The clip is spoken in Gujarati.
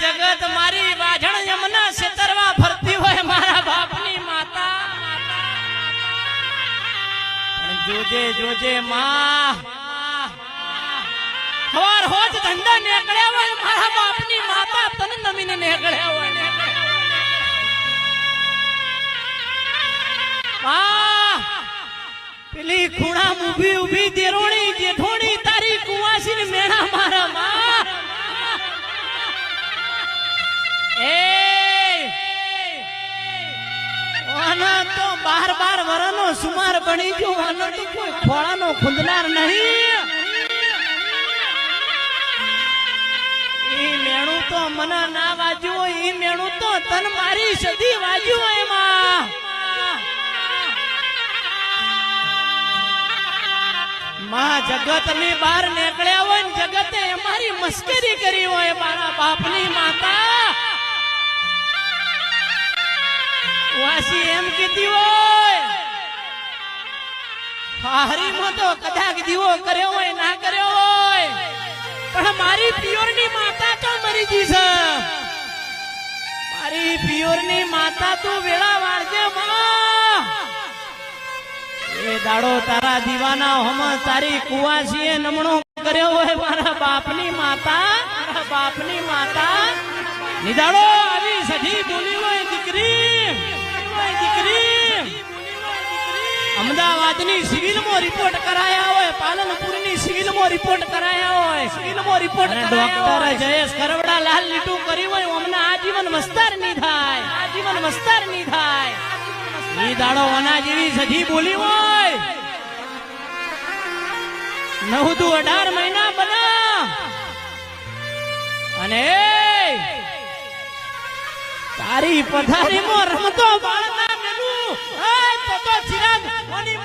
જગત મારી વાજણ યમના છેતરવા ફરતી હોય મારા બાપની માતા જોજે જોજે માં હવાર હોજ ધંધા નીકળ્યા હોય મારા બાપની માતા તન નમીને નીકળ્યા હોય પેલી ખૂણા ઊભી ઊભી દેરોણી જેઠોણી તારી કુવાસી મેણા મારા માં તો 12 વર્ષનો સુમાર બની ગયો આનો તો કોઈ ખોળાનો ખુંદનાર નહીં ઈ મેણું તો મને ના વાજ્યું હોય ઈ મેણું તો તન મારી સદી વાજ્યું હોય માં જગત ની બહાર નીકળ્યા હોય ને જગતે અમારી મસ્કરી કરી હોય મારા બાપની માતા વાસી એમ કીધી હોય હારીમાં તો કદાચ દીવો કર્યો હોય ના કર્યો હોય પણ મારી પિયોરની માતા તો મરી ગઈ છે મારી પિયોરની માતા તું વેળા વાળજે માં એ દાડો તારા દીવાના હમ તારી કુવાસીએ નમણો કર્યો હોય મારા બાપની માતા નિદાડો આવી સધી બોલી હોય દીકરી અમદાવાદની સિવિલમાં રિપોર્ટ કરાયા હોય પાલનપુરની સિવિલમાં રિપોર્ટ કરાયા હોય ડોક્ટર જયેશ કરવડા લાલ લીટું કર્યું હોય અમને આજીવન મસ્તાર ની થાય ઈ દાડો ઓના જેવી સધી બોલી હોય 9-18 મહિના બના અને તારી પથારીમાં રમતો બાળના મેલું તો ચિરાગ ઓની